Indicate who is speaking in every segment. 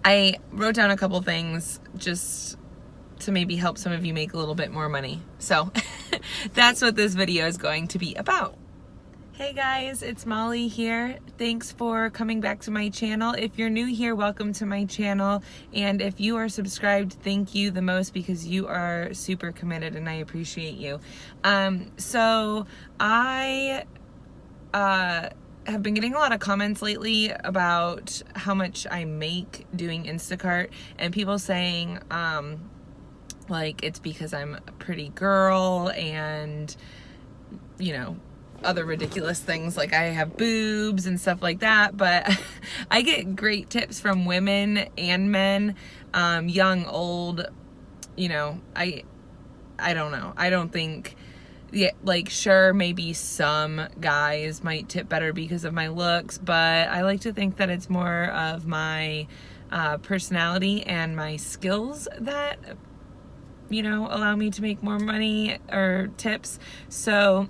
Speaker 1: I wrote down a couple things just to maybe help some of you make a little bit more money. So that's what this video is going to be about. Hey guys, it's Molly here. Thanks for coming back to my channel. If you're new here, welcome to my channel. And if you are subscribed, thank you the most because you are super committed and I appreciate you. So I have been getting a lot of comments lately about how much I make doing Instacart, and people saying like it's because I'm a pretty girl and, you know, other ridiculous things like I have boobs and stuff like that. But I get great tips from women and men, young, old, you know. I don't know. I don't think, yeah, like sure, maybe some guys might tip better because of my looks, but I like to think that it's more of my personality and my skills that, you know, allow me to make more money or tips. So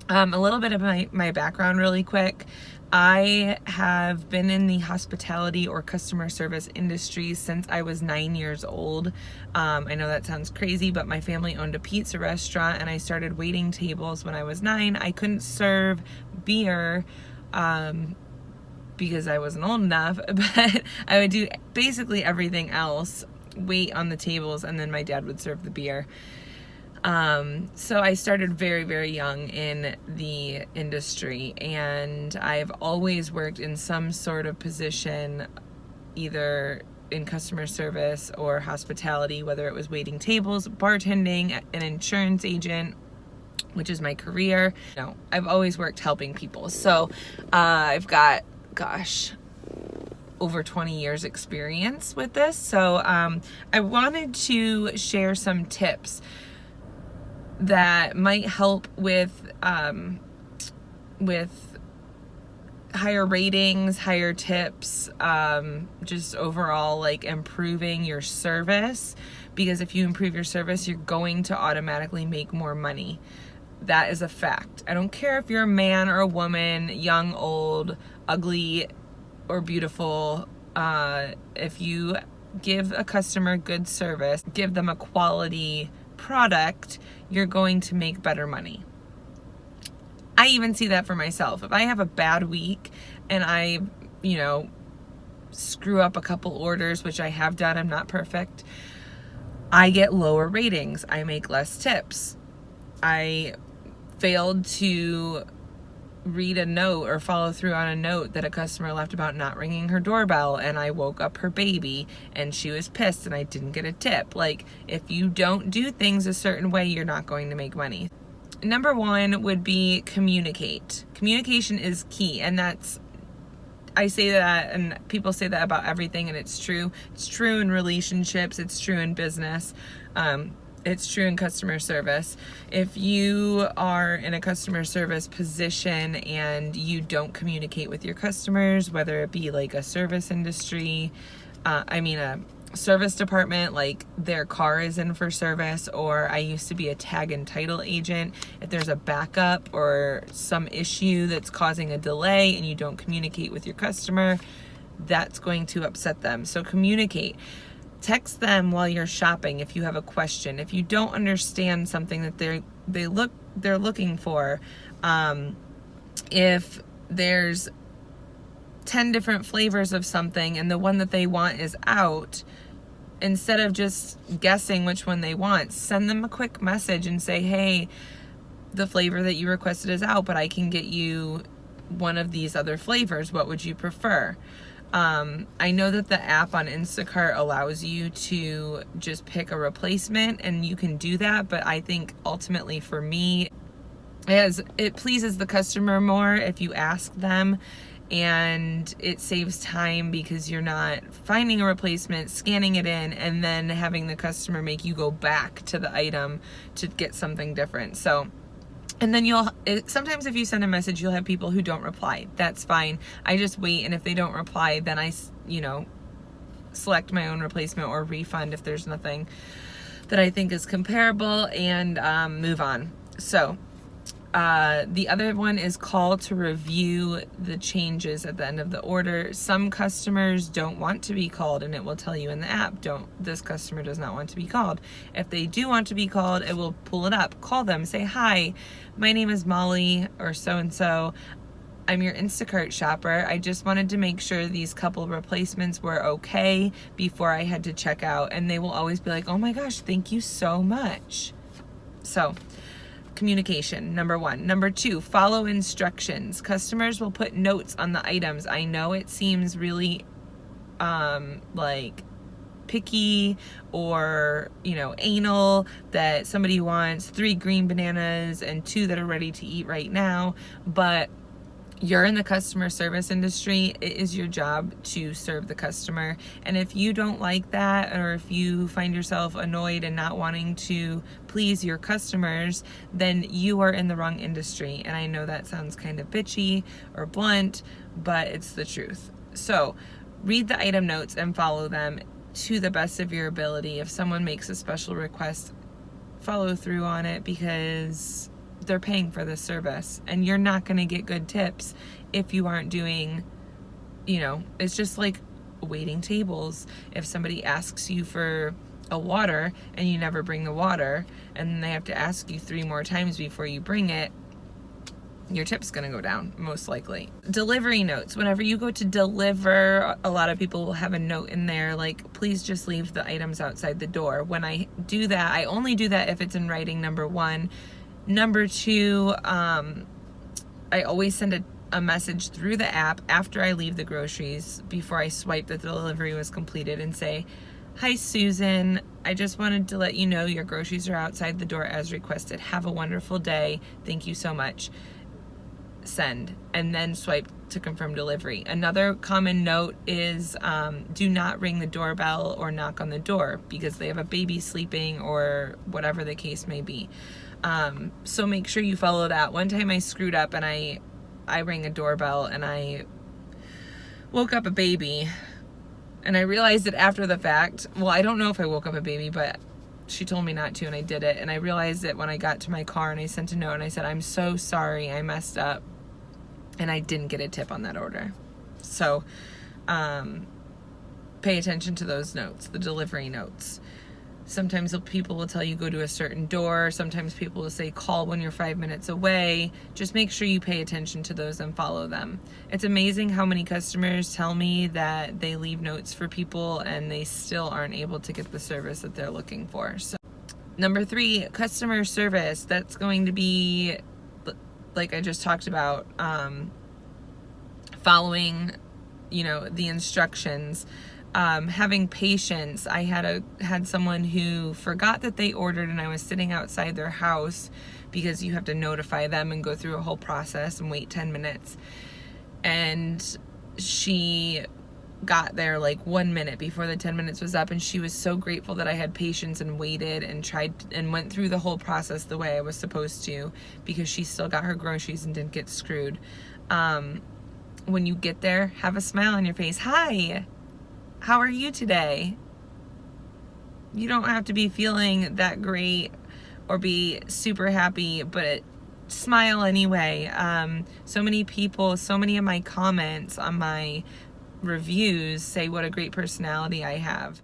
Speaker 1: a little bit of my background really quick. I have been in the hospitality or customer service industry since I was 9 years old. I know that sounds crazy, but my family owned a pizza restaurant and I started waiting tables when I was 9. I couldn't serve beer because I wasn't old enough, but I would do basically everything else, wait on the tables, and then my dad would serve the beer. So I started very, very young in the industry, and I've always worked in some sort of position, either in customer service or hospitality, whether it was waiting tables, bartending, an insurance agent, which is my career. No, I've always worked helping people. So, I've got, over 20 years experience with this. So, I wanted to share some tips that might help with higher ratings, higher tips, just overall like improving your service, because if you improve your service, you're going to automatically make more money. That is a fact. I don't care if you're a man or a woman, young, old, ugly, or beautiful. If you give a customer good service, give them a quality product, you're going to make better money. I even see that for myself. If I have a bad week and I, you know, screw up a couple orders, which I have done, I'm not perfect, I get lower ratings. I make less tips. I failed to read a note or follow through on a note that a customer left about not ringing her doorbell, and I woke up her baby and she was pissed and I didn't get a tip. Like, if you don't do things a certain way, you're not going to make money. Number one would be communicate. Communication is key, and that's, I say that and people say that about everything, and it's true. It's true in relationships, it's true in business, it's true in customer service. If you are in a customer service position and you don't communicate with your customers, whether it be like a service industry, a service department, like their car is in for service, or I used to be a tag and title agent. If there's a backup or some issue that's causing a delay and you don't communicate with your customer, that's going to upset them. So communicate. Text them while you're shopping if you have a question. If you don't understand something that they're looking for, if there's 10 different flavors of something and the one that they want is out, instead of just guessing which one they want, send them a quick message and say, hey, the flavor that you requested is out, but I can get you one of these other flavors. What would you prefer? I know that the app on Instacart allows you to just pick a replacement, and you can do that, but I think ultimately for me, as it pleases the customer more if you ask them, and it saves time because you're not finding a replacement, scanning it in, and then having the customer make you go back to the item to get something different. So, and then sometimes if you send a message, you'll have people who don't reply. That's fine. I just wait, and if they don't reply, then I, select my own replacement or refund if there's nothing that I think is comparable, and move on. So, The other one is call to review the changes at the end of the order. Some customers don't want to be called, and it will tell you in the app, this customer does not want to be called. If they do want to be called, it will pull it up. Call them, say, hi, my name is Molly or so-and-so. I'm your Instacart shopper. I just wanted to make sure these couple replacements were okay before I had to check out. And they will always be like, oh my gosh, thank you so much. So, communication, number 1. Number 2, follow instructions. Customers will put notes on the items. I know it seems really like picky or, anal that somebody wants 3 green bananas and 2 that are ready to eat right now, but you're in the customer service industry. It is your job to serve the customer. And if you don't like that, or if you find yourself annoyed and not wanting to please your customers, then you are in the wrong industry. And I know that sounds kind of bitchy or blunt, but it's the truth. So read the item notes and follow them to the best of your ability. If someone makes a special request, follow through on it, because they're paying for this service, and you're not going to get good tips if you aren't doing, it's just like waiting tables. If somebody asks you for a water and you never bring the water, and then they have to ask you 3 more times before you bring it, your tip's going to go down, most likely. Delivery notes. Whenever you go to deliver, a lot of people will have a note in there like, please just leave the items outside the door. When I do that, I only do that if it's in writing, number 1. Number 2, I always send a message through the app after I leave the groceries, before I swipe that the delivery was completed, and say, hi Susan, I just wanted to let you know your groceries are outside the door as requested. Have a wonderful day. Thank you so much. Send, and then swipe to confirm delivery. Another common note is do not ring the doorbell or knock on the door, because they have a baby sleeping or whatever the case may be. So make sure you follow that. One time I screwed up and I rang a doorbell and I woke up a baby, and I realized it after the fact. Well, I don't know if I woke up a baby, but she told me not to, and I did it. And I realized it when I got to my car, and I sent a note and I said, I'm so sorry, I messed up, and I didn't get a tip on that order. So pay attention to those notes, the delivery notes. Sometimes people will tell you go to a certain door. Sometimes people will say call when you're 5 minutes away. Just make sure you pay attention to those and follow them. It's amazing how many customers tell me that they leave notes for people and they still aren't able to get the service that they're looking for. So, number 3, customer service. That's going to be, like I just talked about, following, the instructions. Having patience. I had someone who forgot that they ordered, and I was sitting outside their house, because you have to notify them and go through a whole process and wait 10 minutes. And she got there like 1 minute before the 10 minutes was up, and she was so grateful that I had patience and waited and tried and went through the whole process the way I was supposed to, because she still got her groceries and didn't get screwed. When you get there, have a smile on your face. Hi, how are you today? You don't have to be feeling that great or be super happy, but smile anyway. So many people, so many of my comments on my reviews say what a great personality I have.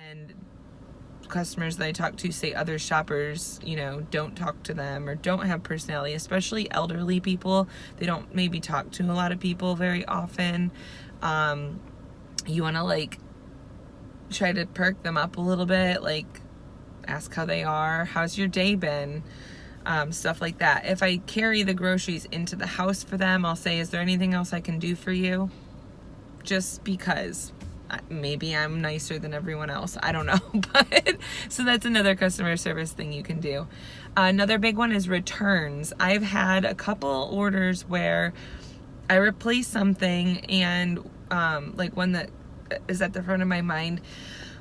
Speaker 1: And customers that I talk to say other shoppers, don't talk to them or don't have personality, especially elderly people. They don't maybe talk to a lot of people very often. You want to try to perk them up a little bit, ask how they are, how's your day been, stuff like that. If I carry the groceries into the house for them, I'll say, is there anything else I can do for you? Just because maybe I'm nicer than everyone else. I don't know. But so that's another customer service thing you can do. Another big one is returns. I've had a couple orders where I replaced something, and when the is at the front of my mind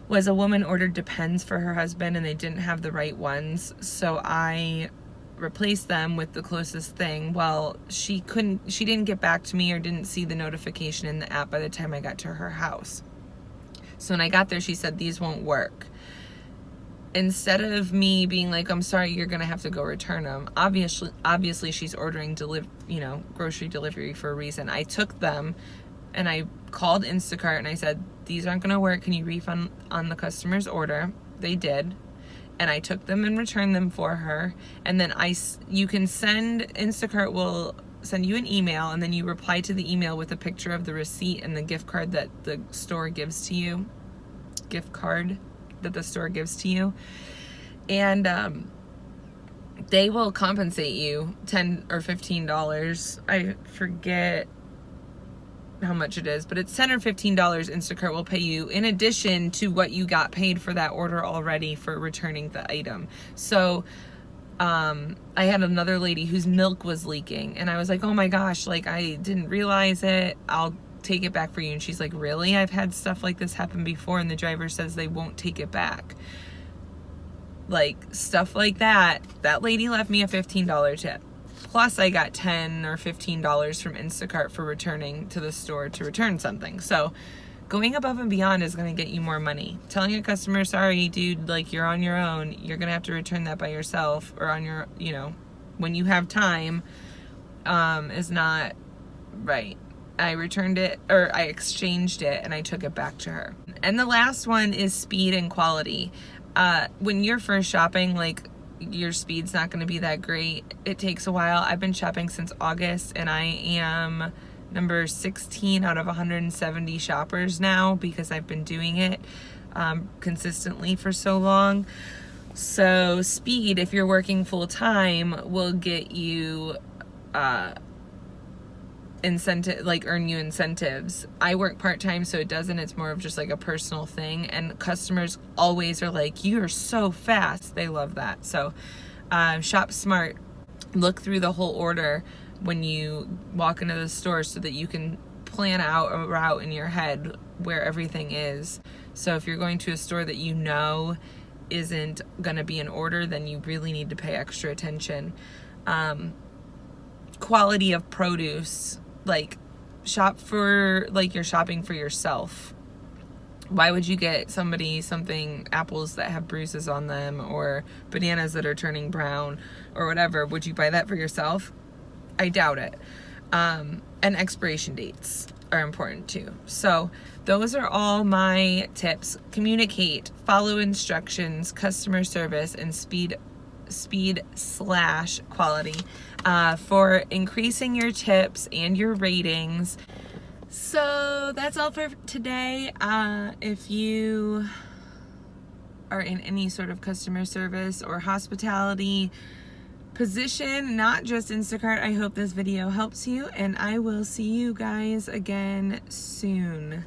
Speaker 1: was a woman ordered Depends for her husband and they didn't have the right ones. So I replaced them with the closest thing. Well, she didn't get back to me or didn't see the notification in the app by the time I got to her house. So when I got there, she said, these won't work. Instead of me being like, I'm sorry, you're going to have to go return them. Obviously she's ordering grocery delivery for a reason. I took them and I called Instacart and I said, these aren't going to work. Can you refund on the customer's order? They did. And I took them and returned them for her. And then Instacart will send you an email, and then you reply to the email with a picture of the receipt and the gift card that the store gives to you. And they will compensate you $10 or $15. I forget how much it is, but it's $10 or $15 Instacart will pay you in addition to what you got paid for that order already for returning the item. So I had another lady whose milk was leaking and I was like, oh my gosh, like I didn't realize it. I'll take it back for you. And she's like, really? I've had stuff like this happen before and the driver says they won't take it back. Like stuff like that. That lady left me a $15 tip. Plus I got $10 or $15 from Instacart for returning to the store to return something. So going above and beyond is going to get you more money. Telling a customer, sorry, dude, like you're on your own. You're going to have to return that by yourself or on your, when you have time, is not right. I returned it, or I exchanged it and I took it back to her. And the last one is speed and quality. When you're first shopping, like, your speed's not going to be that great. It takes a while. I've been shopping since August and I am number 16 out of 170 shoppers now because I've been doing it consistently for so long. So speed, if you're working full time, will get you earn you incentives. I work part-time, so it doesn't. It's more of just like a personal thing, and customers always are like, you are so fast. They love that. So shop smart. Look through the whole order when you walk into the store so that you can plan out a route in your head where everything is. So if you're going to a store that you know isn't gonna be in order, then you really need to pay extra attention. Quality of produce. Like, shop for, like, you're shopping for yourself. Why would you get somebody apples that have bruises on them or bananas that are turning brown or whatever? Would you buy that for yourself? I doubt it. And expiration dates are important too. So those are all my tips. Communicate, follow instructions, customer service, and speed/quality for increasing your tips and your ratings. So that's all for today. If you are in any sort of customer service or hospitality position, not just Instacart, I hope this video helps you, and I will see you guys again soon.